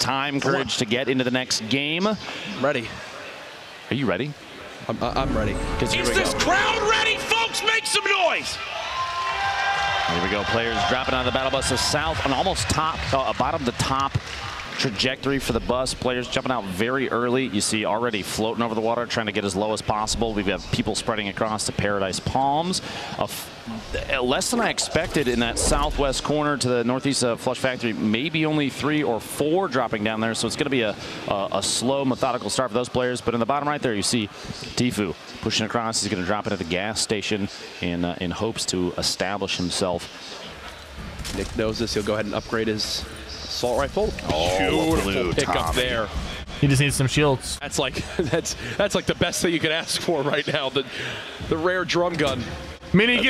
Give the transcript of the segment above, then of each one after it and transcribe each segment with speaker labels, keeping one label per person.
Speaker 1: time, Courage, to get into the next game.
Speaker 2: I'm ready.
Speaker 1: Are you ready?
Speaker 2: I'm ready.
Speaker 3: Is this crowd ready, folks? Make some noise.
Speaker 1: Here we go. Players dropping on the battle bus. The south, an almost top, bottom to top trajectory for the bus. Players jumping out very early. You see already floating over the water, trying to get as low as possible. We've got people spreading across to Paradise Palms. Less than I expected in that southwest corner to the northeast of Flush Factory. Maybe only 3 or 4 dropping down there. So it's going to be a slow, methodical start for those players. But in the bottom right there, you see Tifu pushing across. He's going to drop into the gas station in hopes to establish himself.
Speaker 2: Nick knows this. He'll go ahead and upgrade his assault rifle.
Speaker 1: Oh,
Speaker 2: beautiful pick up there.
Speaker 4: He just needs some shields.
Speaker 2: That's like the best thing you could ask for right now. The rare drum gun.
Speaker 4: Mini.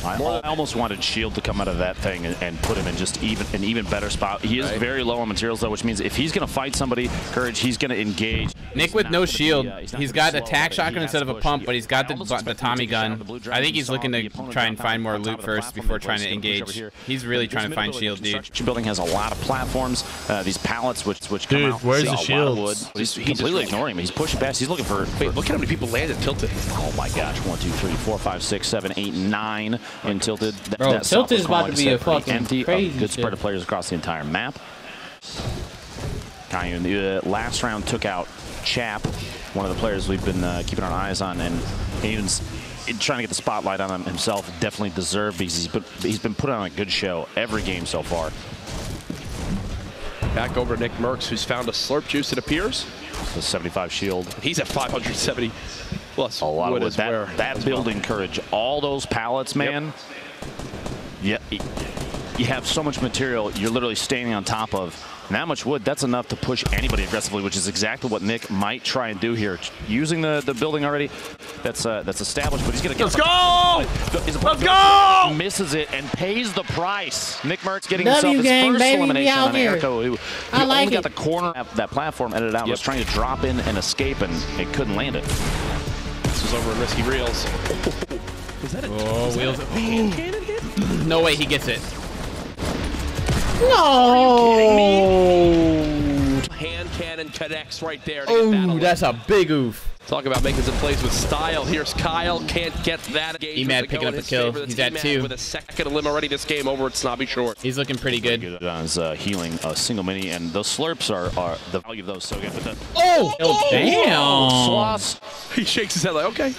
Speaker 1: I almost wanted Shield to come out of that thing and put him in just an even better spot. He is very low on materials, though, which means if he's going to fight somebody, Courage, he's going to engage.
Speaker 5: Nick with no shield. He's got attack shotgun instead of a pump, but he's got the Tommy gun. I think he's looking to try and find more loot first before trying to engage. He's really trying to find shield, dude.
Speaker 1: The building has a lot of platforms. These pallets, which come out.
Speaker 4: Dude, where's the shields?
Speaker 1: He's completely ignoring him. He's pushing past. He's looking for.
Speaker 2: Wait, look at how many people landed Tilted.
Speaker 1: Oh my gosh! 1, 2, 3, 4, 5, 6, 7, 8, 9 in Tilted.
Speaker 6: Bro, Tilted is about to be a fucking
Speaker 1: empty.
Speaker 6: crazy
Speaker 1: Good spread of players across the entire map. Kayun, the last round took out Chap, one of the players we've been keeping our eyes on, and Kayun's trying to get the spotlight on him himself. Definitely deserved because he's been putting on a good show every game so far.
Speaker 2: Back over to Nick Merckx, who's found a slurp juice, it appears.
Speaker 1: The 75 shield.
Speaker 2: He's at 570 plus.
Speaker 1: A lot of wood. That building,
Speaker 2: well.
Speaker 1: Courage. All those pallets, man. Yep. Yeah, you have so much material you're literally standing on top of. And that much wood, that's enough to push anybody aggressively, which is exactly what Nick might try and do here. Using the building already, that's established, but he's going to get.
Speaker 4: Let's go! Let's go!
Speaker 1: Misses it and pays the price. Nick Merckx getting
Speaker 6: W
Speaker 1: himself his
Speaker 6: gang,
Speaker 1: first
Speaker 6: baby,
Speaker 1: elimination on
Speaker 6: here.
Speaker 1: Airco. He
Speaker 6: I like
Speaker 1: only got
Speaker 6: it.
Speaker 1: the corner of that platform edited out. Was trying to drop in and escape, and it couldn't land it.
Speaker 2: This was over in Risky Reels. Was that a
Speaker 5: wheels?
Speaker 2: Hand cannon hit?
Speaker 5: No way he gets it.
Speaker 6: No!
Speaker 2: Hand cannon connects right there.
Speaker 5: Oh, that's a big oof.
Speaker 2: Talk about making some plays with style. Here's Kyle. Can't get that.
Speaker 5: Emad picking up a kill. He's at 2.
Speaker 2: With a second elim already this game over at Snobby Short.
Speaker 5: He's looking pretty good.
Speaker 1: On his healing single mini, and those slurps are the value of those so good. But
Speaker 5: Damn!
Speaker 1: Sloss.
Speaker 2: He shakes his head like, okay,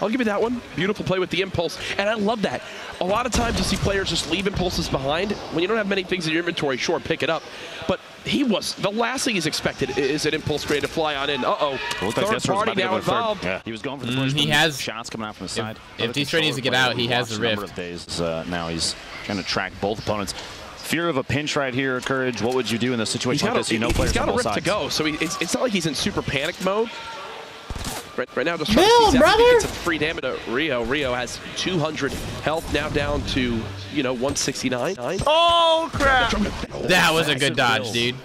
Speaker 2: I'll give you that one. Beautiful play with the impulse, and I love that. A lot of times you see players just leave impulses behind. When you don't have many things in your inventory, sure, pick it up. But the last thing he's expected is an impulse ready to fly on in. Third party now involved.
Speaker 1: Yeah. He was going for the push.
Speaker 5: He has
Speaker 1: shots coming out from the side.
Speaker 5: If Detroit needs to get out, he has the rift.
Speaker 1: Number of days, now he's trying to track both opponents. Fear of a pinch right here, Courage. What would you do in a situation like this? You know, players
Speaker 2: he's got
Speaker 1: on
Speaker 2: a
Speaker 1: both
Speaker 2: rift
Speaker 1: sides.
Speaker 2: to go, so it's not like he's in super panic mode. Right now, just trying
Speaker 6: Bill,
Speaker 2: to see
Speaker 6: brother!
Speaker 2: get some free damage to Rio. Rio has 200 health, now down to 169.
Speaker 4: Oh crap!
Speaker 5: That was a good dodge, dude.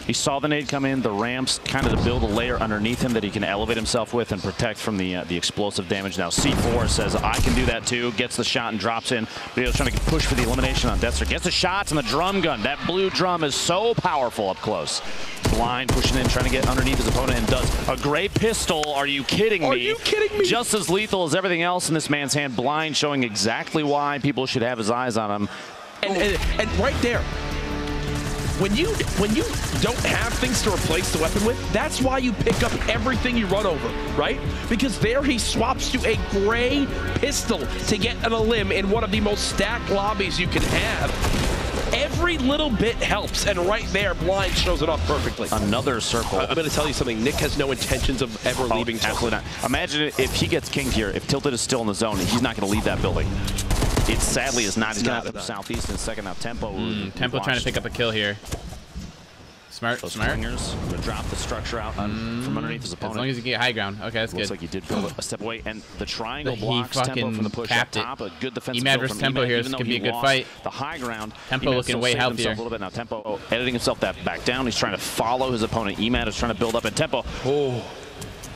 Speaker 1: He saw the nade come in, the ramps, kind of to build a layer underneath him that he can elevate himself with and protect from the explosive damage. Now C4 says, I can do that too, gets the shot and drops in. Rio's trying to push for the elimination on Deathster. Gets the shots and the drum gun. That blue drum is so powerful up close. Blind pushing in, trying to get underneath his opponent, and does a great pistol. Are you kidding me?
Speaker 2: Are you kidding me?
Speaker 1: Just as lethal as everything else in this man's hand. Blind, showing exactly why people should have his eyes on him.
Speaker 2: And right there, when you don't have things to replace the weapon with, that's why you pick up everything you run over, right? Because there he swaps to a gray pistol to get an elim in one of the most stacked lobbies you can have. Every little bit helps, and right there, Blind shows it off perfectly.
Speaker 1: Another circle.
Speaker 2: I'm going to tell you something. Nick has no intentions of ever leaving Tilted.
Speaker 1: Absolutely not. Imagine if he gets kinged here. If Tilted is still in the zone, he's not going to leave that building. It sadly is not. He's going to have to southeast and second out Tempo.
Speaker 5: Tempo trying to pick up a kill here. Smart.
Speaker 1: Swingers would drop the structure out from underneath his opponent.
Speaker 5: As long as you get high ground. Okay, that's
Speaker 1: Looks
Speaker 5: good.
Speaker 1: like he did build a step away, and the triangle
Speaker 5: But
Speaker 1: blocks
Speaker 5: he
Speaker 1: Tempo from the push up
Speaker 5: capped it.
Speaker 1: top. A good defensive
Speaker 5: Emad
Speaker 1: build
Speaker 5: versus
Speaker 1: from
Speaker 5: Tempo
Speaker 1: Emad,
Speaker 5: here.
Speaker 1: even
Speaker 5: This
Speaker 1: though
Speaker 5: could be
Speaker 1: he
Speaker 5: a good
Speaker 1: lost
Speaker 5: fight.
Speaker 1: The high ground.
Speaker 5: Tempo
Speaker 1: Emad
Speaker 5: looking
Speaker 1: still
Speaker 5: way
Speaker 1: saved
Speaker 5: healthier.
Speaker 1: himself a little bit now. Tempo editing himself that back down. He's trying to follow his opponent. Emad is trying to build up, and Tempo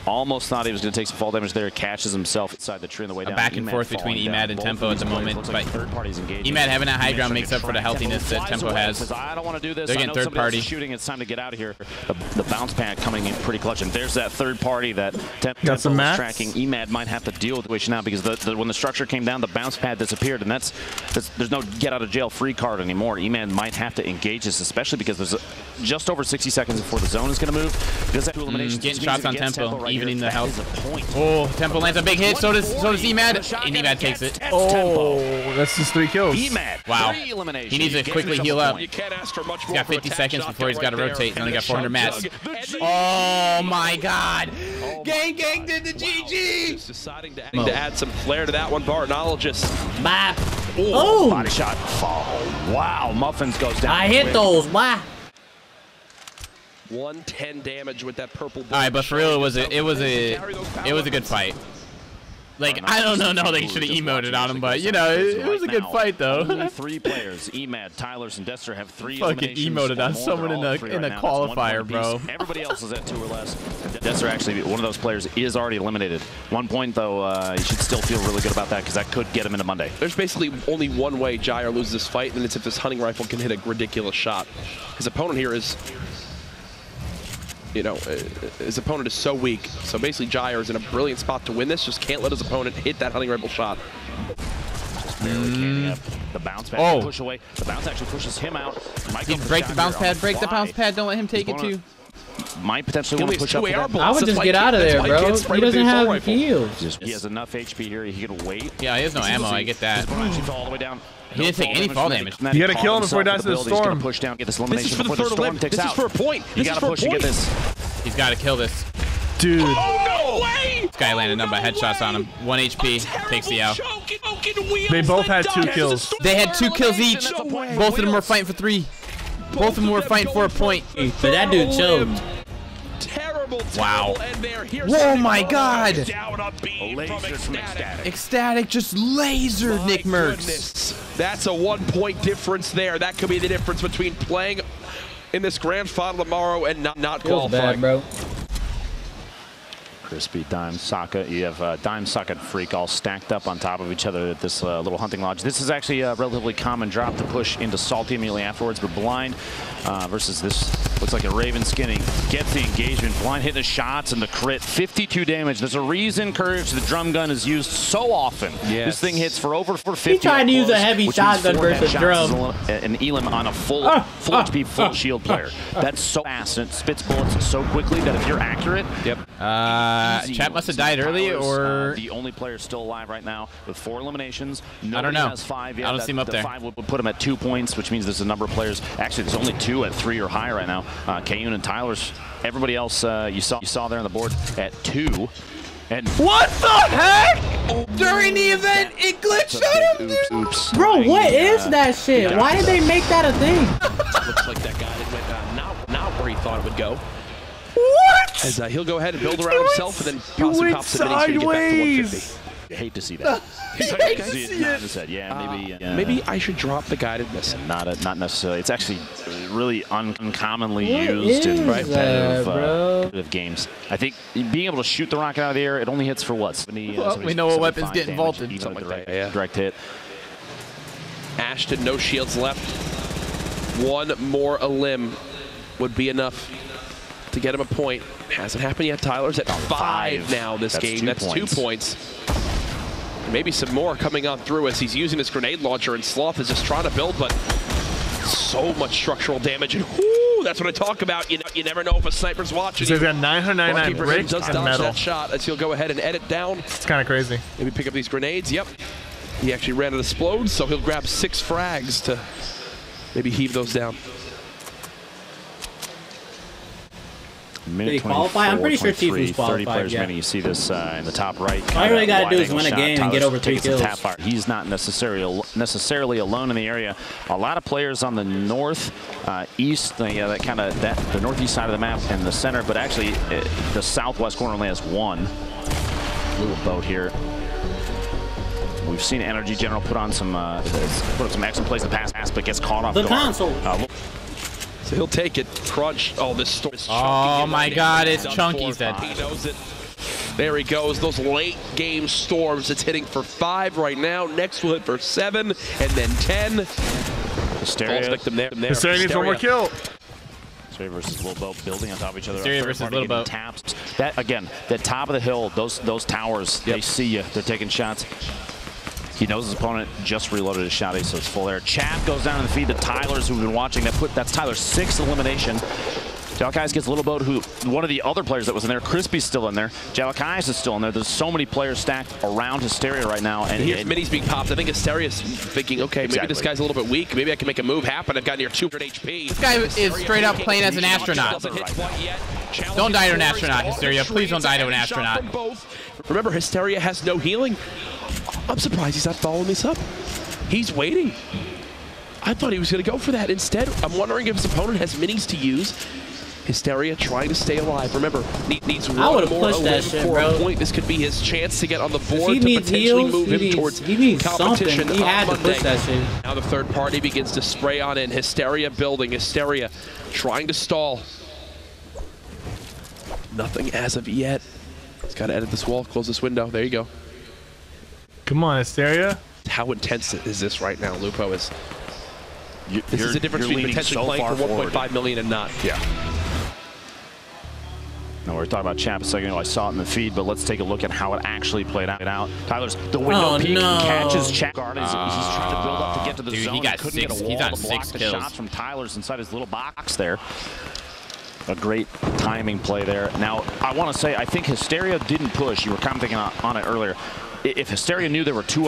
Speaker 1: Almost thought he was going to take some fall damage there. Catches himself inside the tree on the way down.
Speaker 5: Back and forth between Emad and Tempo at the moment. But Emad having that high ground makes up for the healthiness that Tempo has.
Speaker 1: I don't want to do this.
Speaker 5: They're getting third party.
Speaker 1: Shooting. It's time to get out of here. The bounce pad coming in pretty clutch. And there's that third party that Tempo is tracking. Emad might have to deal with the situation now because when the structure came down, the bounce pad disappeared. And there's no get out of jail free card anymore. Emad might have to engage this, especially because there's just over 60 seconds before the zone is going to move. Because that elimination
Speaker 5: getting shots on Tempo, evening the health. Oh, Tempo lands a big hit. So does Emad, and Emad takes it.
Speaker 4: Oh, that's just 3 kills.
Speaker 5: Wow. He needs to quickly heal up. He's got 50 seconds before he's got to rotate. He's only got 400 mats. Oh my God! Gang did the GG.
Speaker 2: Deciding to add some flair to that one. Barnologist.
Speaker 6: Bye.
Speaker 1: Oh! Body shot. Oh, wow. Muffins goes down.
Speaker 6: I hit those. Bye.
Speaker 2: 110 damage with that purple.
Speaker 5: All right, but for real, it was a good fight. Like, I don't know they should have emoted on him, but, you know, it was a good fight, though.
Speaker 1: Only 3 players, Emad, Tylers, and Dester, have 3
Speaker 5: fucking emoted on someone in a qualifier, bro.
Speaker 1: Everybody else is at 2 or less. Dester, actually, one of those players is already eliminated. 1 point, though, you should still feel really good about that because that could get him into Monday.
Speaker 2: There's basically only one way Jair loses this fight, and it's if this hunting rifle can hit a ridiculous shot. His opponent here is... You know, his opponent is so weak. So basically, Jair is in a brilliant spot to win this. Just can't let his opponent hit that hunting rifle shot.
Speaker 1: Just barely canning up. The bounce pad push away. The bounce actually pushes him out.
Speaker 5: Break the bounce pad. Break the bounce pad. Don't let him take it too.
Speaker 1: Might potentially want to push up.
Speaker 6: I would just get out of there, bro. He doesn't have heals.
Speaker 1: He has enough HP here. He can wait.
Speaker 5: Yeah, he has no ammo. I get that.
Speaker 1: All the way down.
Speaker 5: He didn't take any fall damage.
Speaker 4: You gotta kill him before he dies to the storm.
Speaker 1: Push down, get this elimination.
Speaker 2: This is for the third Olymp. This is for a point.
Speaker 1: You gotta push and get this.
Speaker 5: He's gotta kill this.
Speaker 4: Dude.
Speaker 2: Oh, no way!
Speaker 5: This guy landed number headshots on him. 1 HP. Takes the L.
Speaker 4: They both had 2 kills.
Speaker 5: They had 2 kills each. Both of them were fighting for 3. Both of them were fighting for a point.
Speaker 6: But that dude choked.
Speaker 5: Wow. Oh my God. Ecstatic just lasered Nick Merckx.
Speaker 2: That's a 1 point difference there. That could be the difference between playing in this grand final tomorrow and not qualifying.
Speaker 6: Bad, bro.
Speaker 1: Crispy, Dime, Sokka. You have Dime, Sokka, and Freak all stacked up on top of each other at this little hunting lodge. This is actually a relatively common drop to push into Salty immediately afterwards, but Blind versus this looks like a Raven skinning. Gets the engagement. Blind hitting the shots and the crit. 52 damage. There's a reason, Courage, the drum gun is used so often.
Speaker 2: Yes.
Speaker 1: This thing hits for over 50.
Speaker 6: He tried to use a heavy shotgun versus drum.
Speaker 1: And Elam on a full HP, full shield player. That's so fast and it spits bullets so quickly that if you're accurate,
Speaker 5: Chat must have died early, or
Speaker 1: the only player still alive right now with 4 eliminations.
Speaker 5: I don't know.
Speaker 1: Has 5 yet.
Speaker 5: I don't see him up there.
Speaker 1: 5 would put him at 2 points, which means there's a number of players. Actually, there's only 2 at 3 or higher right now. Kayun and Tyler's. Everybody else you saw there on the board at 2. And
Speaker 4: what the heck?
Speaker 5: During the event, it glitched on him.
Speaker 1: Oops.
Speaker 6: Bro, what is that shit? Why did they make that a thing?
Speaker 2: Looks like that guy went not where he thought it would go.
Speaker 4: What?
Speaker 2: As he'll go ahead and build around himself and then possibly pop some minis to get back to 150.
Speaker 1: I hate to see that.
Speaker 2: Maybe I should drop the guided missile.
Speaker 1: Not necessarily. It's actually really uncommonly used in competitive games. I think being able to shoot the rocket out of the air, it only hits for what?
Speaker 5: We know what weapons getting vaulted.
Speaker 2: Something like that. Yeah.
Speaker 1: Direct hit.
Speaker 2: Ashton, no shields left. 1 more elim would be enough to get him a point. Hasn't happened yet. Tyler's at 5 now this game. That's 2 points. Maybe some more coming on through as he's using his grenade launcher, and Sloth is just trying to build, but so much structural damage. And whoo, that's what I talk about. You never know if a sniper's watching.
Speaker 4: So he's got 999 bricks
Speaker 2: does
Speaker 4: and
Speaker 2: dodge
Speaker 4: metal.
Speaker 2: that shot as he'll go ahead and edit down.
Speaker 4: It's kind of crazy.
Speaker 2: Maybe pick up these grenades. Yep. He actually ran out of explodes, so he'll grab 6 frags to maybe heave those down.
Speaker 6: Did he qualify? I'm pretty sure Tifu's qualified.
Speaker 1: 30 players remaining. You see this in the top right.
Speaker 6: All you really got to do is win a game and get over 3 kills.
Speaker 1: He's not necessarily alone in the area. A lot of players on the north, east, the northeast side of the map and the center, but actually the southwest corner only has 1 little boat here. We've seen Energy General put on some excellent plays in the past, but gets caught off
Speaker 6: the
Speaker 1: guard.
Speaker 6: console.
Speaker 2: So he'll take it. Crunch. Oh, this storm is chunky.
Speaker 5: Oh my God, it's Chunky's dead.
Speaker 2: He knows it. There he goes. Those late game storms. It's hitting for 5 right now. Next will hit for 7 and then 10.
Speaker 1: Hysteria.
Speaker 2: Victim there.
Speaker 4: Hysteria needs one more kill.
Speaker 1: Hysteria versus Little Boat building on top of each other.
Speaker 5: Hysteria versus Little Boat.
Speaker 1: Taps. That again, the top of the hill. Those towers. Yep. They see you. They're taking shots. He knows his opponent just reloaded his shot, so it's full there. Chap goes down in the feed to Tyler's, who've been watching. That's Tyler's 6th elimination. Jalakais gets Little Boat, who one of the other players that was in there. Crispy's still in there. Jalakais is still in there. There's so many players stacked around Hysteria right now. And
Speaker 2: here's Minis being popped. I think Hysteria's thinking, okay, maybe this guy's a little bit weak. Maybe I can make a move happen. I've got near 200 HP.
Speaker 5: This guy is straight up playing as an astronaut. Don't die to an astronaut, Hysteria. Please don't die to an astronaut.
Speaker 2: Remember, Hysteria has no healing. I'm surprised he's not following this up. He's waiting. I thought he was going to go for that. Instead, I'm wondering if his opponent has minis to use. Hysteria trying to stay alive. Remember, needs one more win for a point. This could be his chance to get on the board to potentially move him towards competition.
Speaker 6: He had to push that shit.
Speaker 2: Now the third party begins to spray on in. Hysteria building. Hysteria trying to stall. Nothing as of yet. He's got to edit this wall, close this window. There you go.
Speaker 4: Come on, Hysteria.
Speaker 2: How intense is this right now, Lupo? This is the difference between potentially playing for 1.5 million and not.
Speaker 1: Yeah. No, we were talking about Champ a second ago. I saw it in the feed, but let's take a look at how it actually played out. Tyler's the window peek catches Champ. Guard. He's trying to build up to get to the zone.
Speaker 5: He got 6. He got 6 kills.
Speaker 1: Shots from Tyler's inside his little box there. A great timing play there. Now, I want to say, I think Hysteria didn't push. You were commenting on it earlier. If Hysteria knew there were two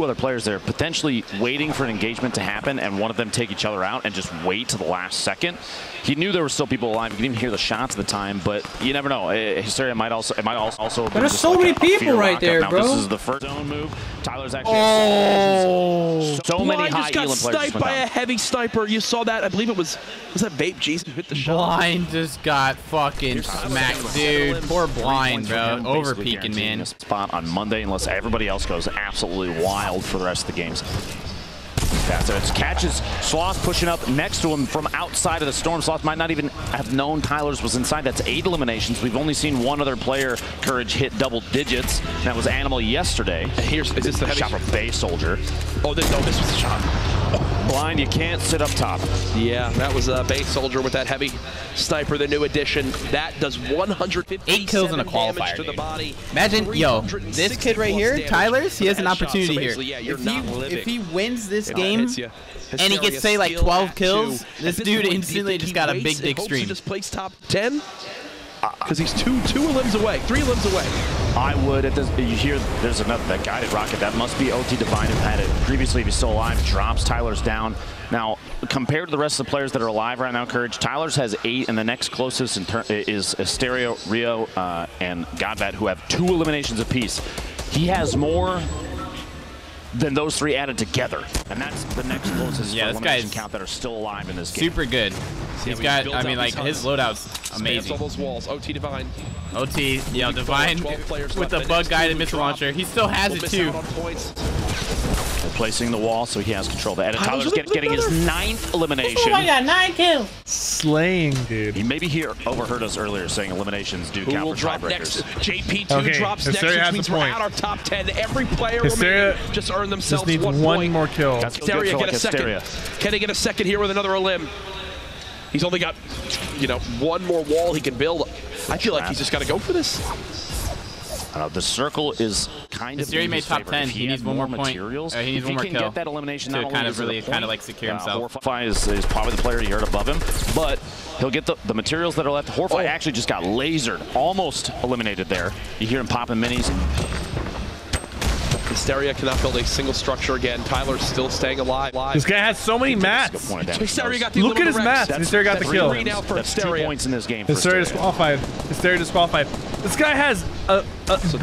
Speaker 1: other players there, potentially waiting for an engagement to happen and one of them take each other out and just wait to the last second, he knew there were still people alive. You didn't even hear the shots at the time, but you never know. Hysteria might also
Speaker 6: there's so many people right there, bro.
Speaker 1: This is the first zone move. Tyler's actually so many high
Speaker 2: just got sniped by a heavy sniper. You saw that? I believe it was that Vape G's who hit the shot.
Speaker 5: Blind just got fucking smacked, dude. Poor Blind, bro. Over peeking, man.
Speaker 1: Spot on Monday unless everybody else goes absolutely wild for the rest of the games. That's it. It catches Sloth pushing up next to him from outside of the storm. Sloth might not even have known Tyler's was inside. That's 8 eliminations. We've only seen one other player, Courage, hit double digits. That was Animal yesterday.
Speaker 2: Is this the
Speaker 1: shot from Bay Soldier?
Speaker 2: Oh, this was the shot.
Speaker 1: Blind, you can't sit up top.
Speaker 2: Yeah, that was a Bay Soldier with that heavy sniper, the new addition. That does 158
Speaker 5: kills in a qualifier to the body. Imagine, yo, this kid right here, Tyler's, he has an opportunity here. If he wins this game and he gets, say, like 12 kills, this dude instantly just got a big stream.
Speaker 2: Just place top 10 because he's 2 limbs away, 3 limbs away.
Speaker 1: I would at this. You hear there's another that guided rocket. That must be OT Divine who had it previously. If he's still alive, drops Tyler's down. Now, compared to the rest of the players that are alive right now, Courage, Tyler's has 8, and the next closest is Asterio, Rio, and Godvat, who have 2 eliminations apiece. He has more than those 3 added together, and that's the next closest elimination count that are still alive in this game.
Speaker 5: Super good. He's got, I mean, like, his loadout's amazing.
Speaker 2: All those walls. OT Divine.
Speaker 5: OT, yo, Divine with the bug-guided missile launcher. He still has it, too.
Speaker 1: Replacing the wall, so he has control. The edit. Tyler's getting his 9th elimination.
Speaker 6: I got 9 kills.
Speaker 4: Slaying, dude.
Speaker 1: He maybe overheard us earlier saying eliminations do count for tiebreakers.
Speaker 2: JP2 drops next, which means we're out our top 10. Every player just earned themselves
Speaker 4: just needs one more kill.
Speaker 2: Hysteria get a second. Can he get a second here with another elim? He's only got, one more wall he can build. I feel like he's just got to go for this.
Speaker 1: The circle is kind of.
Speaker 5: Hysteria made top 10. He needs one more point.
Speaker 1: He needs
Speaker 5: one more kill.
Speaker 1: Get that elimination
Speaker 5: to kind of like secure himself.
Speaker 1: Horfy is probably the player you heard above him, but he'll get the materials that are left. Horfy actually just got lasered, almost eliminated there. You hear him popping minis.
Speaker 2: Hysteria cannot build a single structure again. Tyler's still staying alive.
Speaker 4: This guy has so many mats.
Speaker 2: Hysteria got the
Speaker 4: Look at his mats. Hysteria got the kill.
Speaker 1: That's 2 points in this game.
Speaker 4: Hysteria disqualified. Hysteria disqualified. This guy has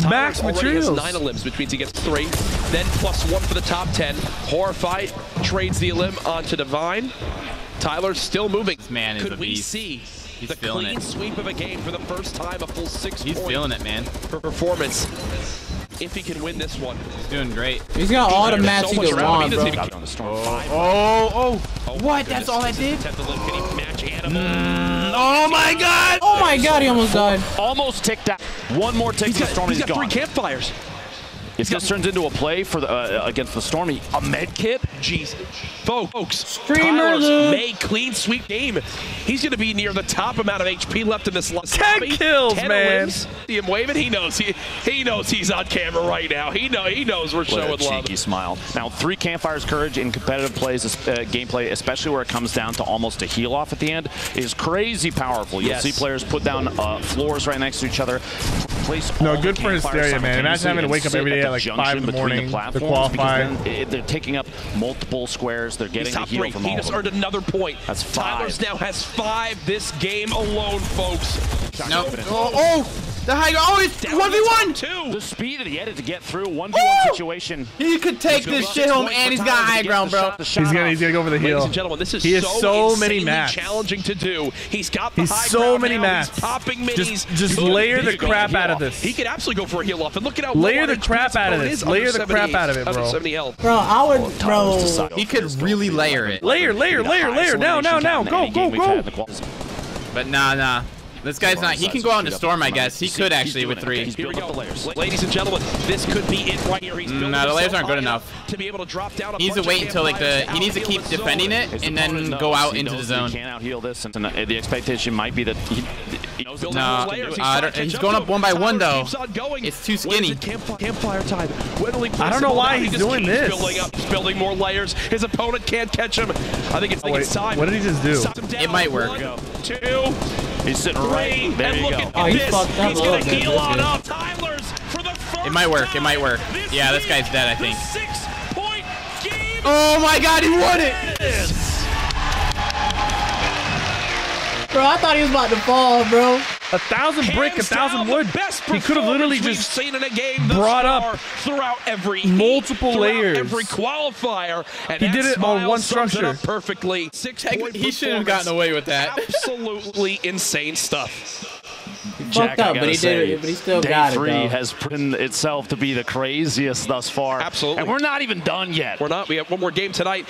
Speaker 4: max materials.
Speaker 2: Has 9 elims, which means he gets 3. Then +1 for the top 10. Horrify trades the elim onto Divine. Tyler's still moving.
Speaker 5: This man is a beast.
Speaker 2: Could we see the clean sweep of a game for the first time, a full 6
Speaker 5: He's feeling it, man.
Speaker 2: For performance. If he can win this one.
Speaker 5: He's doing great.
Speaker 6: He's got all the mats he could want, bro.
Speaker 5: What? That's all I did?
Speaker 2: Can he match Anna?
Speaker 5: Oh my god!
Speaker 6: Oh my god, he almost died.
Speaker 1: Almost ticked out. One more tick to the Storm, he's
Speaker 2: got
Speaker 1: gone.
Speaker 2: 3 campfires.
Speaker 1: If this turns into a play for the against the Stormy, a med kit,
Speaker 2: jeez, folks,
Speaker 6: Streamer
Speaker 2: May clean sweep game. He's going to be near the top amount of HP left in this lobby.
Speaker 4: 10 kills,
Speaker 2: 10
Speaker 4: man.
Speaker 2: See him waving. He knows he's on camera right now. He knows we're showing love.
Speaker 1: Cheeky smile. Now 3 campfires courage in competitive plays, gameplay, especially where it comes down to almost a heal off at the end, is crazy powerful. You'll see players put down floors right next to each other.
Speaker 4: No, good for Hysteria, man. Imagine having to wake up every day at like 5 in the morning to qualify.
Speaker 1: They're taking up multiple squares. They're getting the heal from all
Speaker 2: He just earned another point.
Speaker 1: That's 5.
Speaker 2: Tyler's now has 5 this game alone, folks.
Speaker 5: No. Oh, the high. Oh, it's 1v1.
Speaker 1: The speed of the edit to get through 1v1 situation.
Speaker 5: He could take this shit home, and he's got high ground, bro.
Speaker 4: He's gonna go for the heal.
Speaker 2: Ladies and gentlemen, this is
Speaker 4: so many mats.
Speaker 2: Challenging to do. He's got the high
Speaker 4: so many
Speaker 2: mats.
Speaker 4: mats.
Speaker 2: Popping minis.
Speaker 4: Just layer the crap out of this.
Speaker 2: He could absolutely go for a heal off, and look at how
Speaker 4: layer the crap out of this. Layer the crap out of it, bro.
Speaker 6: Bro, I would, bro.
Speaker 5: He could really layer it.
Speaker 4: Layer. Now. Go.
Speaker 5: But nah. This guy's not. He can go out into Storm, I guess. He could actually with 3.
Speaker 2: Here we go. Ladies and gentlemen, this could be it right here.
Speaker 5: No, the layers aren't good enough.
Speaker 2: To be able to drop down
Speaker 5: he needs to wait until like he needs to keep defending it and then go out into the zone.
Speaker 1: He can't out heal this, and the expectation might be that he
Speaker 5: no, he's going up 1 by 1 though. It's too skinny.
Speaker 2: Campfire time.
Speaker 4: I don't know why he's doing this.
Speaker 2: Building more layers. His opponent can't catch him. I think it's time.
Speaker 4: What did he just do?
Speaker 5: It might work.
Speaker 2: 1, 2.
Speaker 1: He's sitting right there. You go.
Speaker 6: Oh, he's fucked up.
Speaker 2: He's gonna heal on up. Tyler's for the first.
Speaker 5: It might work. Yeah, this guy's dead, I think.
Speaker 2: 6-point game.
Speaker 5: Oh my god, he won it!
Speaker 6: Bro, I thought he was about to fall, bro.
Speaker 4: 1,000 brick, 1,000 wood. He could have literally just brought up
Speaker 2: throughout every
Speaker 4: multiple layers.
Speaker 2: Every qualifier. And
Speaker 4: he did it on one structure
Speaker 2: perfectly.
Speaker 5: He shouldn't have gotten away with that.
Speaker 2: Absolutely insane stuff.
Speaker 6: Fucked up, but he did it. But he still got it.
Speaker 1: Day 3 has proven itself to be the craziest thus far.
Speaker 2: Absolutely.
Speaker 1: And we're not even done yet.
Speaker 2: We're not. We have one more game tonight.